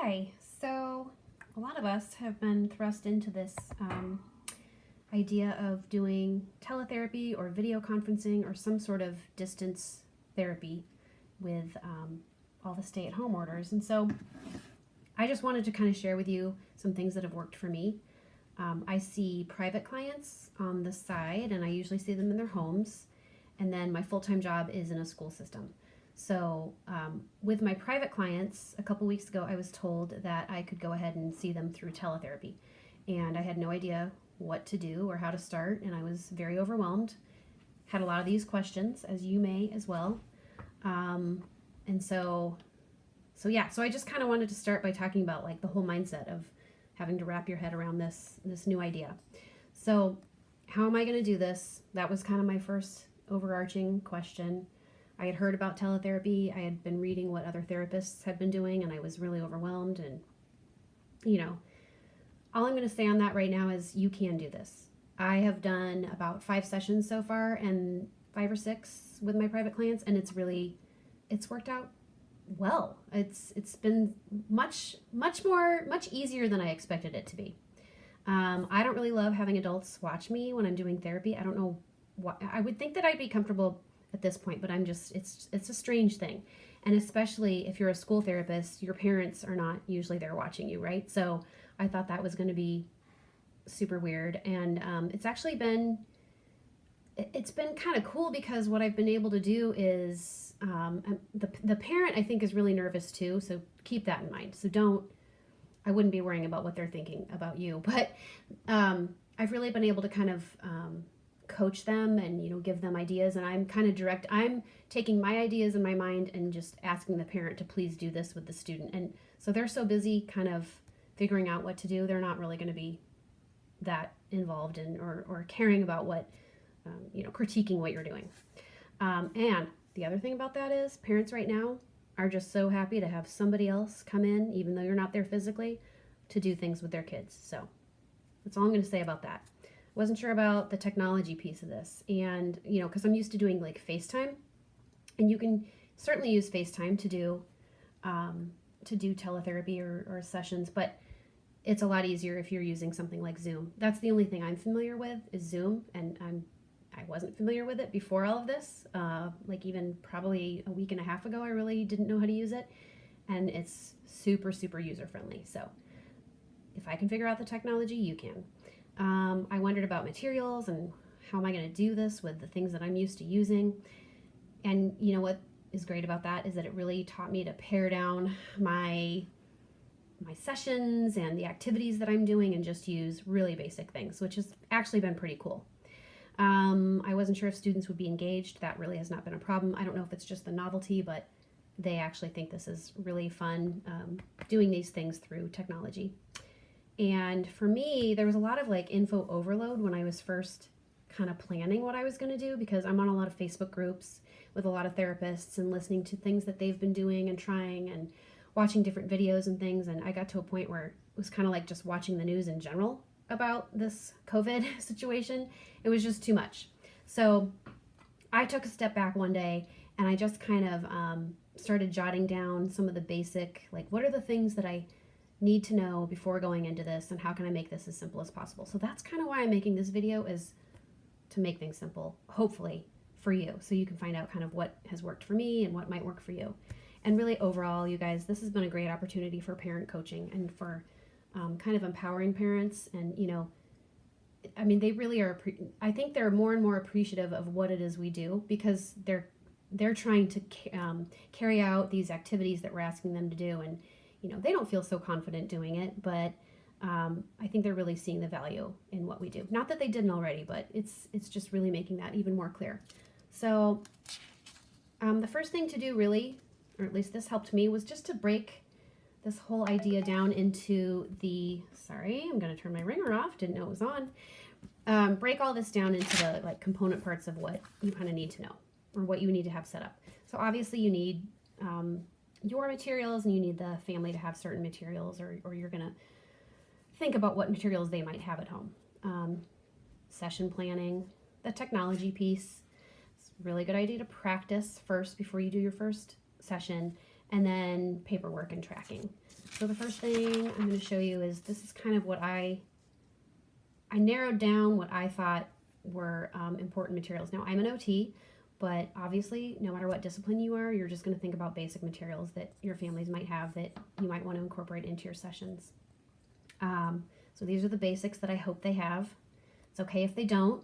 Hi. So a lot of us have been thrust into this idea of doing teletherapy or video conferencing or some sort of distance therapy with all the stay-at-home orders. And so I just wanted to kind of share with you some things that have worked for me. I see private clients on the side, and I usually see them in their homes. And then my full-time job is in a school system. So with my private clients, a couple weeks ago, I was told that I could go ahead and see them through teletherapy. And I had no idea what to do or how to start, and I was very overwhelmed. Had a lot of these questions, as you may as well. And so I just kind of wanted to start by talking about like the whole mindset of having to wrap your head around this new idea. So how am I going to do this? That was kind of my first overarching question. I had heard about teletherapy. I had been reading what other therapists had been doing, and I was really overwhelmed. And, all I'm going to say on that right now is you can do this. I have done about 5 sessions so far, and 5 or 6 with my private clients, and it's worked out well. It's been much easier than I expected it to be. I don't really love having adults watch me when I'm doing therapy. I don't know what, I would think that I'd be comfortable at this point, but it's a strange thing. And especially if you're a school therapist, your parents are not usually there watching you, right? So I thought that was going to be super weird. And it's been kind of cool because what I've been able to do is the parent, I think, is really nervous too. So keep that in mind. So I wouldn't be worrying about what they're thinking about you, but I've really been able to kind of coach them and give them ideas, and I'm taking my ideas in my mind and just asking the parent to please do this with the student. And so they're so busy kind of figuring out what to do, they're not really going to be that involved in or caring about what critiquing what you're doing. And the other thing about that is parents right now are just so happy to have somebody else come in, even though you're not there physically, to do things with their kids. So that's all I'm going to say about that. Wasn't sure about the technology piece of this, and because I'm used to doing like FaceTime, and you can certainly use FaceTime to do teletherapy or sessions, but it's a lot easier if you're using something like Zoom. That's the only thing I'm familiar with is Zoom, and I wasn't familiar with it before all of this. Like even probably a week and a half ago, I really didn't know how to use it, and it's super user friendly. So if I can figure out the technology, you can. I wondered about materials and how am I going to do this with the things that I'm used to using. And what is great about that is that it really taught me to pare down my sessions and the activities that I'm doing and just use really basic things, which has actually been pretty cool. I wasn't sure if students would be engaged. That really has not been a problem. I don't know if it's just the novelty, but they actually think this is really fun, doing these things through technology. And for me, there was a lot of like info overload when I was first kind of planning what I was going to do, because I'm on a lot of Facebook groups with a lot of therapists and listening to things that they've been doing and trying and watching different videos and things. And I got to a point where it was kind of like just watching the news in general about this COVID situation. It was just too much. So I took a step back one day and I just kind of started jotting down some of the basic, like what are the things that I need to know before going into this, and how can I make this as simple as possible. So that's kind of why I'm making this video, is to make things simple, hopefully for you, so you can find out kind of what has worked for me and what might work for you. And really overall, you guys, this has been a great opportunity for parent coaching and for kind of empowering parents. And they really are, I think they're more and more appreciative of what it is we do, because they're trying to carry out these activities that we're asking them to do, and they don't feel so confident doing it, but I think they're really seeing the value in what we do. Not that they didn't already, but it's just really making that even more clear. So the first thing to do really, or at least this helped me, was just to break this whole idea down into I'm going to turn my ringer off, didn't know it was on. Break all this down into the like component parts of what you kind of need to know, or what you need to have set up. So obviously you need your materials, and you need the family to have certain materials, or you're going to think about what materials they might have at home. Session planning, the technology piece. It's a really good idea to practice first before you do your first session, and then paperwork and tracking. So the first thing I'm going to show you is, this is kind of what I narrowed down what I thought were important materials. Now, I'm an OT, but obviously, no matter what discipline you are, you're just going to think about basic materials that your families might have that you might want to incorporate into your sessions. So these are the basics that I hope they have. It's okay if they don't,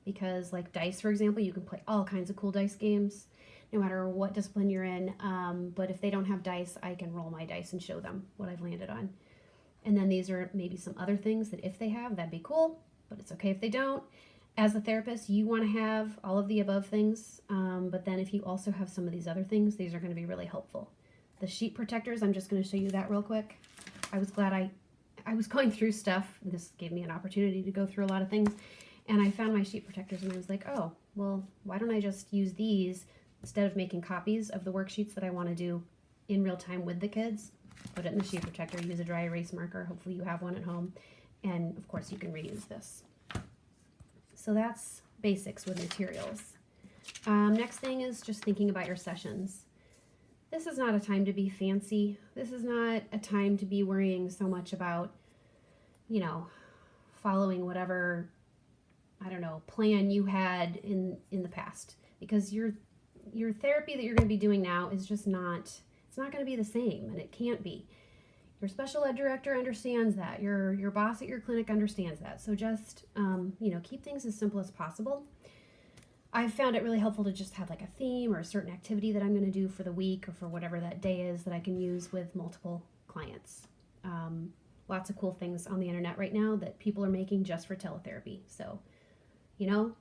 because like dice, for example, you can play all kinds of cool dice games, no matter what discipline you're in. But if they don't have dice, I can roll my dice and show them what I've landed on. And then these are maybe some other things that if they have, that'd be cool, but it's okay if they don't. As a therapist, you want to have all of the above things, but then if you also have some of these other things, these are going to be really helpful. The sheet protectors, I'm just going to show you that real quick. I was glad I was going through stuff. This gave me an opportunity to go through a lot of things, and I found my sheet protectors, and I was like, oh, well, why don't I just use these instead of making copies of the worksheets that I want to do in real time with the kids? Put it in the sheet protector, use a dry erase marker. Hopefully you have one at home, and of course you can reuse this. So that's basics with materials. Next thing is just thinking about your sessions. This is not a time to be fancy. This is not a time to be worrying so much about, you know, following whatever, I don't know, plan you had in the past. Because your therapy that you're going to be doing now is just not, it's not going to be the same, and it can't be. Your special ed director understands that. Your boss at your clinic understands that. So just, you know, keep things as simple as possible. I've found it really helpful to just have like a theme or a certain activity that I'm going to do for the week or for whatever that day is that I can use with multiple clients. Lots of cool things on the internet right now that people are making just for teletherapy. So, you know,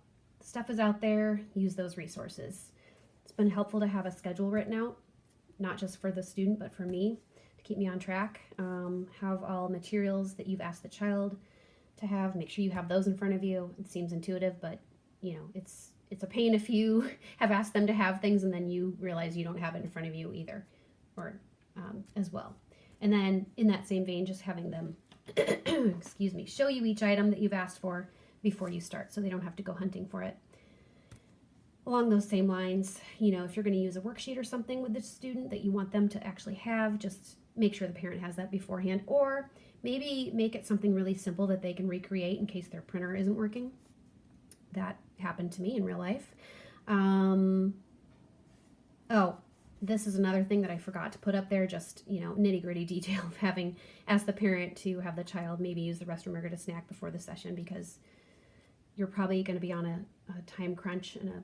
stuff is out there. Use those resources. It's been helpful to have a schedule written out, not just for the student, but for me, to keep me on track. Have all materials that you've asked the child to have. Make sure you have those in front of you. It seems intuitive, but, you know, it's a pain if you have asked them to have things and then you realize you don't have it in front of you either, or as well. And then in that same vein, just having them, excuse me, show you each item that you've asked for before you start, so they don't have to go hunting for it. Along those same lines, you know, if you're going to use a worksheet or something with the student that you want them to actually have, just make sure the parent has that beforehand, or maybe make it something really simple that they can recreate in case their printer isn't working. That happened to me in real life. Oh, this is another thing that I forgot to put up there, just, you know, nitty-gritty detail of having asked the parent to have the child maybe use the restroom or get a snack before the session, because you're probably going to be on a time crunch and a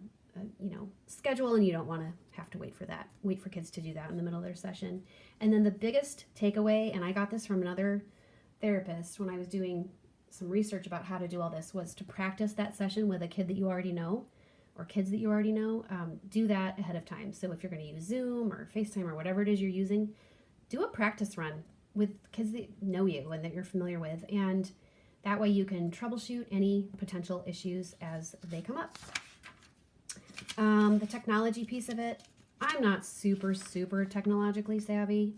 you know, schedule, and you don't want to have to wait for kids to do that in the middle of their session. And then the biggest takeaway, and I got this from another therapist when I was doing some research about how to do all this, was to practice that session with a kid that you already know, or kids that you already know. Do that ahead of time. So if you're going to use Zoom or FaceTime or whatever it is you're using, do a practice run with kids that know you and that you're familiar with, and that way you can troubleshoot any potential issues as they come up. The technology piece of it, I'm not super technologically savvy,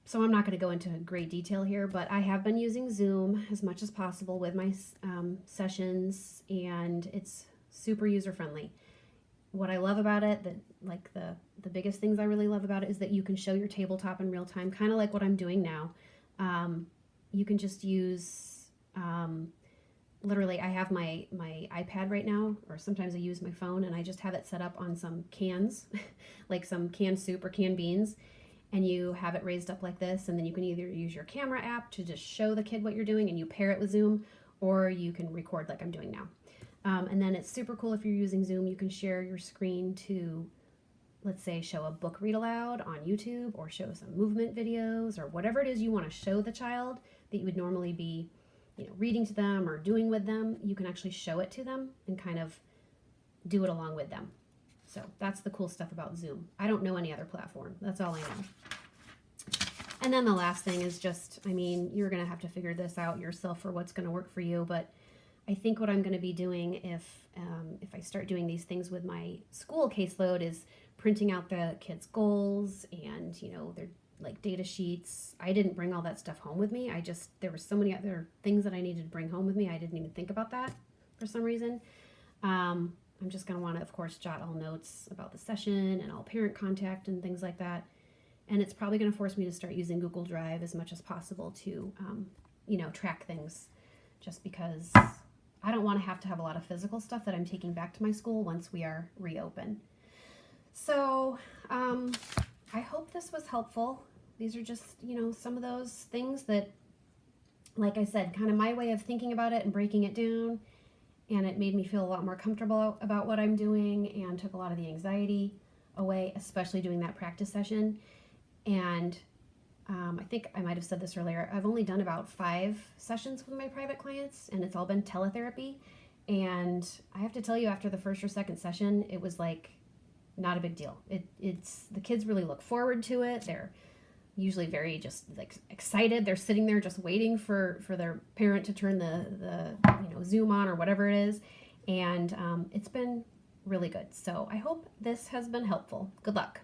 so I'm not going to go into great detail here, but I have been using Zoom as much as possible with my sessions, and it's super user-friendly. What I love about it, the biggest things I really love about it, is that you can show your tabletop in real time, kind of like what I'm doing now. You can just use, literally, I have my iPad right now, or sometimes I use my phone, and I just have it set up on some cans, like some canned soup or canned beans, and you have it raised up like this, and then you can either use your camera app to just show the kid what you're doing and you pair it with Zoom, or you can record like I'm doing now. And then it's super cool if you're using Zoom, you can share your screen to, let's say, show a book read aloud on YouTube, or show some movement videos, or whatever it is you want to show the child that you would normally be, you know, reading to them or doing with them. You can actually show it to them and kind of do it along with them. So that's the cool stuff about Zoom. I don't know any other platform. That's all I know. And then the last thing is just, I mean, you're going to have to figure this out yourself for what's going to work for you. But I think what I'm going to be doing if I start doing these things with my school caseload is printing out the kids' goals and, you know, their like data sheets. I didn't bring all that stuff home with me. There were so many other things that I needed to bring home with me. I didn't even think about that for some reason. I'm just going to want to, of course, jot all notes about the session and all parent contact and things like that. And it's probably going to force me to start using Google Drive as much as possible to, track things, just because I don't want to have a lot of physical stuff that I'm taking back to my school once we are reopened. So I hope this was helpful. These are just, some of those things that, like I said, kind of my way of thinking about it and breaking it down. And it made me feel a lot more comfortable about what I'm doing and took a lot of the anxiety away, especially doing that practice session. And I think I might have said this earlier. I've only done about 5 sessions with my private clients, and it's all been teletherapy. And I have to tell you, after the first or second session, it was like not a big deal. It's the kids really look forward to it. They're usually very just like excited. They're sitting there just waiting for their parent to turn the Zoom on or whatever it is. And it's been really good. So I hope this has been helpful. Good luck.